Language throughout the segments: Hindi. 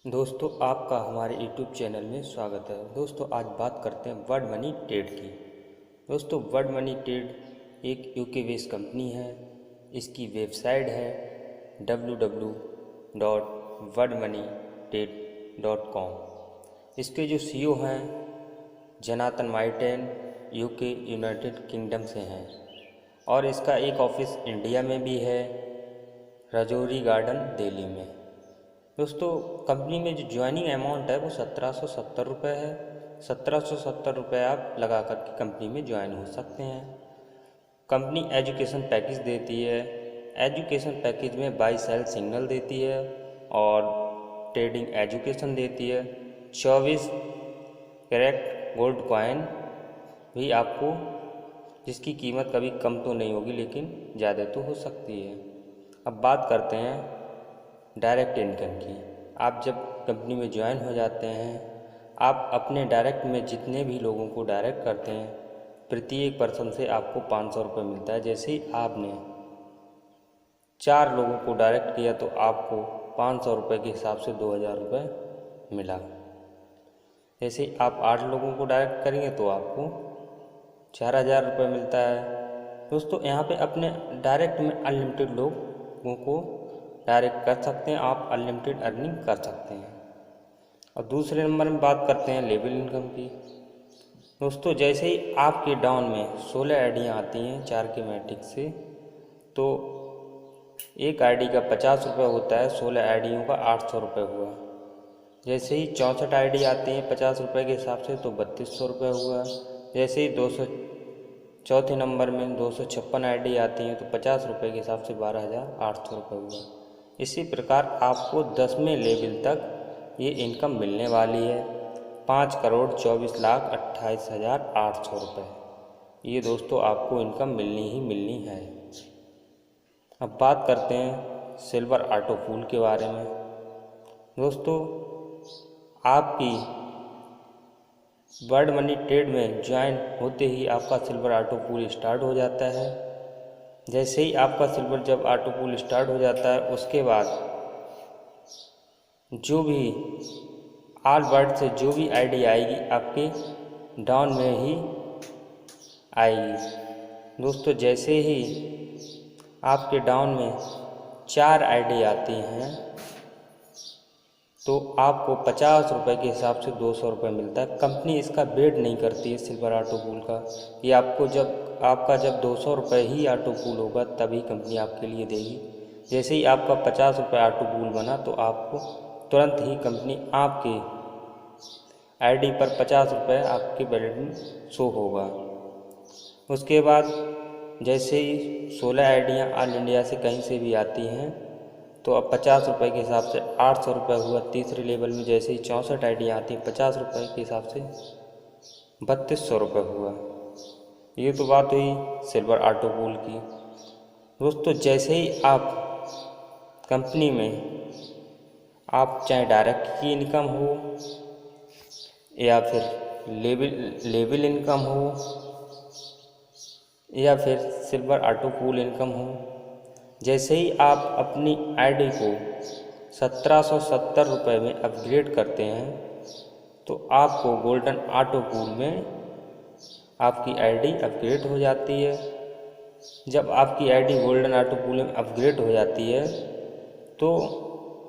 दोस्तों, आपका हमारे YouTube चैनल में स्वागत है। दोस्तों, आज बात करते हैं वर्ड मनी ट्रेड की। दोस्तों, वर्ड मनी ट्रेड एक यूके बेस्ड कंपनी है। इसकी वेबसाइट है www.wordmoneytrade.com। इसके जो CEO हैं जनातन माइटेन, यूके यूनाइटेड किंगडम से हैं और इसका एक ऑफिस इंडिया में भी है, राजौरी गार्डन, दिल्ली में। दोस्तों, कंपनी में जो ज्वाइनिंग अमाउंट है वो 1770 रुपये है। 1770 रुपये आप लगा कर के कंपनी में ज्वाइन हो सकते हैं। कंपनी एजुकेशन पैकेज देती है। एजुकेशन पैकेज में बाई सेल सिग्नल देती है और ट्रेडिंग एजुकेशन देती है। 24 कैरेट गोल्ड कॉइन भी आपको, जिसकी कीमत कभी कम तो नहीं होगी लेकिन ज़्यादा तो हो सकती है। अब बात करते हैं डायरेक्ट इनकम की। आप जब कंपनी में ज्वाइन हो जाते हैं, आप अपने डायरेक्ट में जितने भी लोगों को डायरेक्ट करते हैं, प्रत्येक पर्सन से आपको 500 रुपये मिलता है। जैसे ही आपने 4 लोगों को डायरेक्ट किया तो आपको 500 रुपये के हिसाब से 2000 रुपये मिला। जैसे ही आप 8 लोगों को डायरेक्ट करेंगे तो आपको 4000 रुपये मिलता है। दोस्तों, यहाँ पे अपने डायरेक्ट में अनलिमिटेड लोगों को डायरेक्ट कर सकते हैं, आप अनलिमिटेड अर्निंग कर सकते हैं। और दूसरे नंबर में बात करते हैं लेवल इनकम की। दोस्तों, जैसे ही आपके डाउन में 16 आईडियाँ आती हैं 4 के मैट्रिक से, तो एक आईडी का 50 रुपये होता है, 16 आईडियों का 800 रुपये हुआ। जैसे ही 64 आईडी आती हैं 50 रुपये के हिसाब से तो 3200 रुपये हुआ। जैसे ही 204 नंबर में 256 आईडी आती हैं तो 50 रुपये के हिसाब से 12,800 रुपये हुआ। इसी प्रकार आपको 10वें लेवल तक ये इनकम मिलने वाली है, 5,24,28,800 रुपये। ये दोस्तों आपको इनकम मिलनी ही मिलनी है। अब बात करते हैं सिल्वर ऑटो पूल के बारे में। दोस्तों, आपकी वर्ड मनी ट्रेड में ज्वाइन होते ही आपका सिल्वर ऑटो पूल स्टार्ट हो जाता है। जैसे ही आपका सिल्वर जब ऑटो पूल स्टार्ट हो जाता है, उसके बाद जो भी ऑल वर्ड से जो भी आईडी आएगी आपके डाउन में ही आएगी। दोस्तों, जैसे ही आपके डाउन में 4 आईडी आती हैं तो आपको 50 रुपये के हिसाब से 200 रुपये मिलता है। कंपनी इसका वेट नहीं करती है सिल्वर ऑटो पूल का, कि आपको जब 200 रुपये ही ऑटो पूल होगा तभी कंपनी आपके लिए देगी। जैसे ही आपका 50 रुपये ऑटो पूल बना तो आपको तुरंत ही कंपनी आपके आईडी पर 50 रुपये आपके वैलेट में शो होगा। उसके बाद जैसे ही 16 आईडियाँ ऑल इंडिया से कहीं से भी आती हैं तो अब 50 रुपये के हिसाब से 800 रुपये हुआ। तीसरे लेवल में जैसे ही 64 आईडियाँ आती हैं 50 रुपये के हिसाब से 3200 रुपये हुआ। ये तो बात हुई सिल्वर ऑटो पूल की। दोस्तों, जैसे ही आप कंपनी में आप चाहे डायरेक्ट की इनकम हो या फिर लेवल इनकम हो या फिर सिल्वर ऑटो पूल इनकम हो, जैसे ही आप अपनी आईडी को 1770 रुपये में अपग्रेड करते हैं तो आपको गोल्डन ऑटो पूल में आपकी आईडी अपग्रेड हो जाती है। जब आपकी आईडी गोल्डन ऑटो पूल में अपग्रेड हो जाती है तो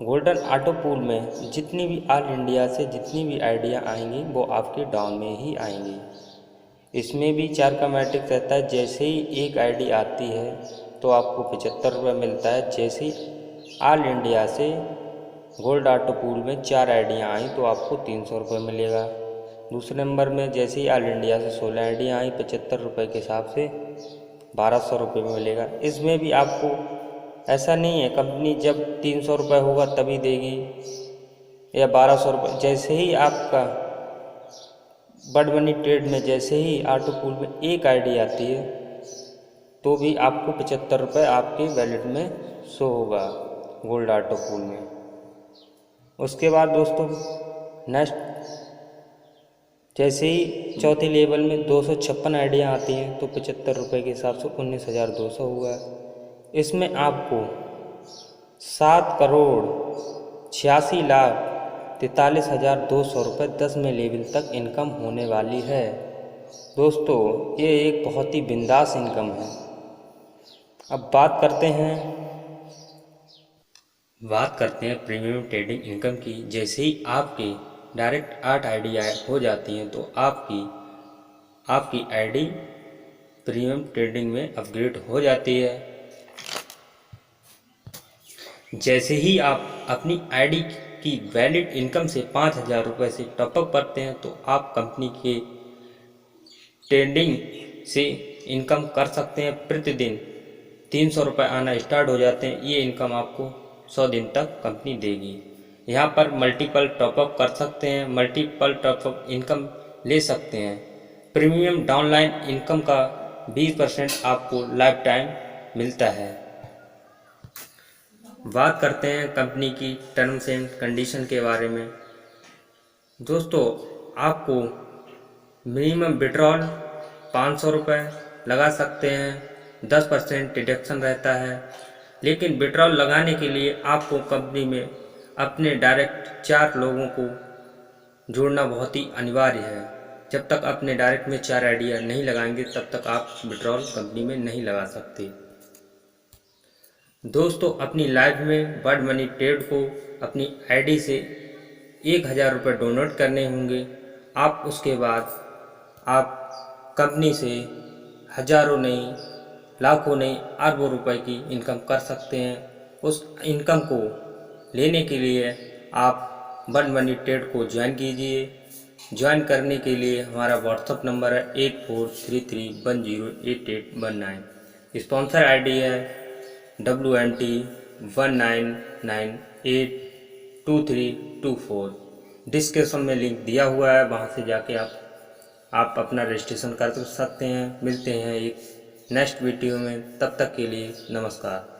गोल्डन ऑटो पूल में जितनी भी ऑल इंडिया से जितनी भी आईडियाँ आएंगी वो आपके डाउन में ही आएंगी। इसमें भी 4 का मैट्रिक रहता है। जैसे ही एक आईडी आती है तो आपको 75 रुपये मिलता है। जैसे ही ऑल इंडिया से गोल्ड ऑटो पूल में 4 आईडियाँ आई तो आपको 300 रुपये मिलेगा। दूसरे नंबर में जैसे ही ऑल इंडिया से 16 आईडियाँ आई 75 रुपये के हिसाब से 1200 रुपये में मिलेगा। इसमें भी आपको ऐसा नहीं है कंपनी जब 300 रुपये होगा तभी देगी या 1200 रुपये। जैसे ही आपका वर्ड मनी ट्रेड में जैसे ही ऑटो पूल में एक आईडी आती है तो भी आपको 75 रुपये आपके वैलेट में शो होगा गोल्ड ऑटो पूल में। उसके बाद दोस्तों नेक्स्ट जैसे ही चौथे लेवल में 256 आईडियाँ आती हैं तो 75 रुपये के हिसाब से 19,200 हुआ। इसमें आपको 7,86,00,000 43,200 रुपये 10वें लेवल तक इनकम होने वाली है। दोस्तों ये एक बहुत ही बिंदास इनकम है। अब बात करते हैं प्रीमियम ट्रेडिंग इनकम की। जैसे ही आपके डायरेक्ट 8 आईडी हो जाती हैं तो आपकी आईडी प्रीमियम ट्रेडिंग में अपग्रेड हो जाती है। जैसे ही आप अपनी आईडी की वैलिड इनकम से 5,000 रुपये से टॉपअप करते हैं तो आप कंपनी के ट्रेडिंग से इनकम कर सकते हैं। प्रतिदिन 300 रुपये आना स्टार्ट हो जाते हैं। ये इनकम आपको 100 दिन तक कंपनी देगी। यहाँ पर मल्टीपल टॉपअप कर सकते हैं, मल्टीपल टॉपअप इनकम ले सकते हैं। प्रीमियम डाउनलाइन इनकम का 20% आपको लाइफ टाइम मिलता है। बात करते हैं कंपनी की टर्म्स एंड कंडीशन के बारे में। दोस्तों आपको मिनिमम विड्रॉल 500 रुपये लगा सकते हैं, 10% डिडक्शन रहता है। लेकिन विड्रॉल लगाने के लिए आपको कंपनी में अपने डायरेक्ट 4 लोगों को जोड़ना बहुत ही अनिवार्य है। जब तक अपने डायरेक्ट में 4 आइडिया नहीं लगाएंगे तब तक आप विड्रॉल कंपनी में नहीं लगा सकते। दोस्तों अपनी लाइफ में बर्ड मनी ट्रेड को अपनी आईडी से 1,000 रुपये डोनेट करने होंगे। आप उसके बाद आप कंपनी से हज़ारों नहीं, लाखों नहीं, अरबों रुपए की इनकम कर सकते हैं। उस इनकम को लेने के लिए आप बर्ड मनी ट्रेड को ज्वाइन कीजिए। ज्वाइन करने के लिए हमारा व्हाट्सअप नंबर है 8433108819। स्पॉन्सर आईडी है WNT19982324। डिस्क्रिप्शन में लिंक दिया हुआ है, वहाँ से जाके आप अपना रजिस्ट्रेशन कर सकते हैं। मिलते हैं एक नेक्स्ट वीडियो में, तब तक के लिए नमस्कार।